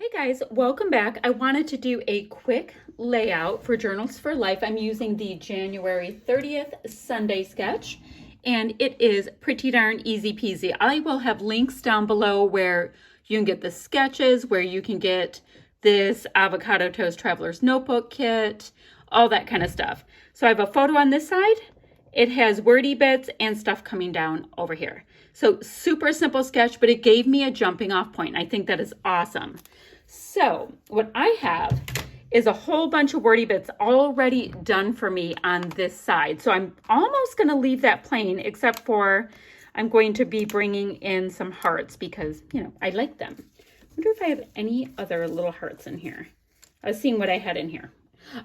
Hey guys, welcome back. I wanted to do a quick layout for Journals for Life. I'm using the January 30th Sunday sketch, and it is pretty darn easy peasy. I will have links down below where you can get the sketches, where you can get this Avocado Toast Traveler's Notebook kit, all that kind of stuff. So I have a photo on this side. It has wordy bits and stuff coming down over here. So super simple sketch, but it gave me a jumping off point. I think that is awesome. So what I have is a whole bunch of wordy bits already done for me on this side. So I'm almost going to leave that plain, except for I'm going to be bringing in some hearts because, I like them. I wonder if I have any other little hearts in here. I was seeing what I had in here.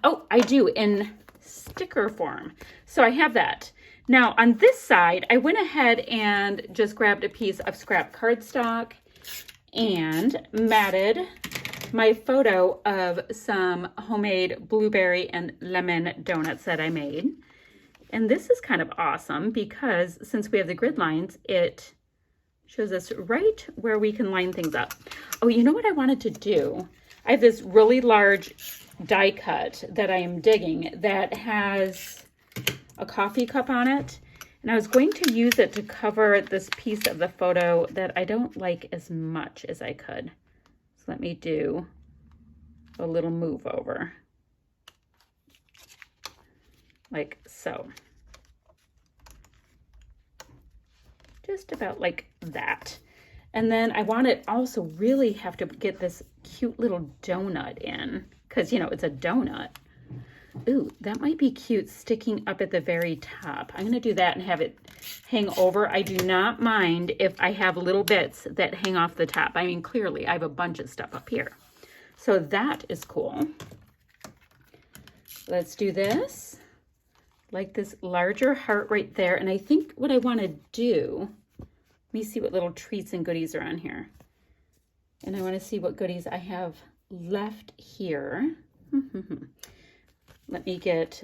Oh, I do, in sticker form. So I have that. Now on this side, I went ahead and just grabbed a piece of scrap cardstock and matted my photo of some homemade blueberry and lemon donuts that I made. And this is kind of awesome because since we have the grid lines, it shows us right where we can line things up. Oh, you know what I wanted to do? I have this really large die cut that I am digging that has a coffee cup on it. And I was going to use it to cover this piece of the photo that I don't like as much as I could. So let me do a little move over. Like so. Just about like that. And then I want to also really have to get this cute little donut in because, it's a donut. Ooh, that might be cute sticking up at the very top. I'm going to do that and have it hang over. I do not mind if I have little bits that hang off the top. I mean, clearly I have a bunch of stuff up here. So that is cool. Let's do this. Like this larger heart right there. And I think what I want to do, let me see what little treats and goodies are on here. And I want to see what goodies I have left here. Let me get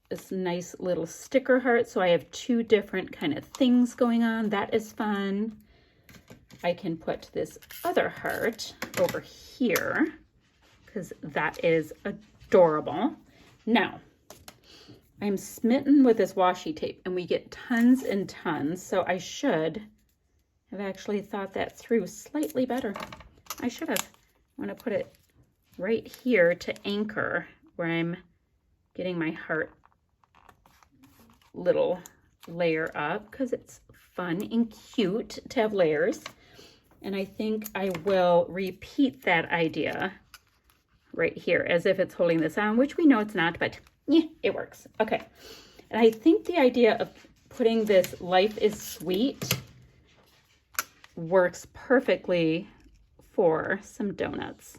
this nice little sticker heart. So I have two different kind of things going on. That is fun. I can put this other heart over here because that is adorable. Now, I'm smitten with this washi tape and we get tons and tons. So I should have actually thought that through slightly better. I should have. I want to put it right here to anchor where I'm getting my heart little layer up because it's fun and cute to have layers. And I think I will repeat that idea right here as if it's holding this on, which we know it's not, but yeah, it works. Okay. And I think the idea of putting this Life is Sweet works perfectly for some donuts.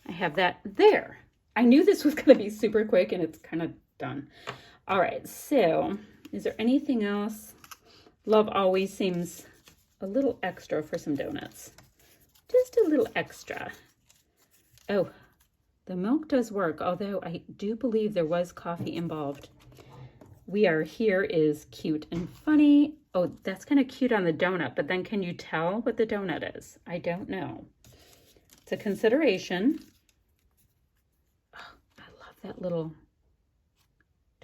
I have that there. I knew this was going to be super quick and it's kind of done. All right, so is there anything else? Love always seems a little extra for some donuts. Just a little extra. Oh, the milk does work, although I do believe there was coffee involved. We Are Here is cute and funny. Oh, that's kind of cute on the donut, but then can you tell what the donut is? I don't know. It's a consideration. That little,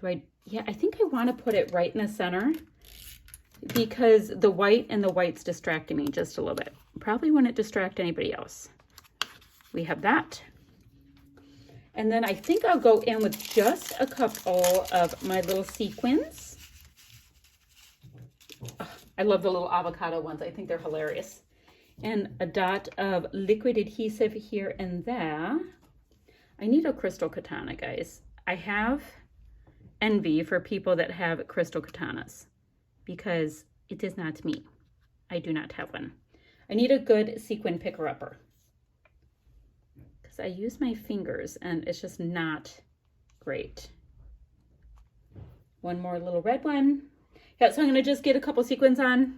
I think I want to put it right in the center because the white and the white's distracting me just a little bit. Probably wouldn't distract anybody else. We have that. And then I think I'll go in with just a couple of my little sequins. Oh, I love the little avocado ones. I think they're hilarious. And a dot of liquid adhesive here and there. I need a crystal katana, guys. I have envy for people that have crystal katanas because it is not me. I do not have one. I need a good sequin picker-upper because I use my fingers and it's just not great. One more little red one. Yeah, so I'm gonna just get a couple sequins on,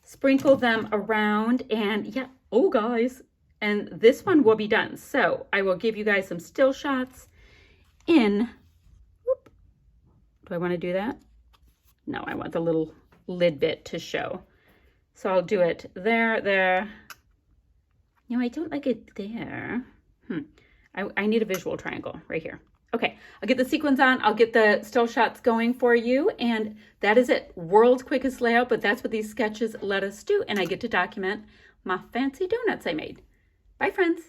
sprinkle them around, and yeah, oh guys, and this one will be done. So I will give you guys some still shots in, whoop. Do I want to do that? No, I want the little lid bit to show. So I'll do it there, No, I don't like it there. I need a visual triangle right here. Okay, I'll get the sequins on, I'll get the still shots going for you, and that is it. World's quickest layout, but that's what these sketches let us do, and I get to document my fancy donuts I made. Bye, friends.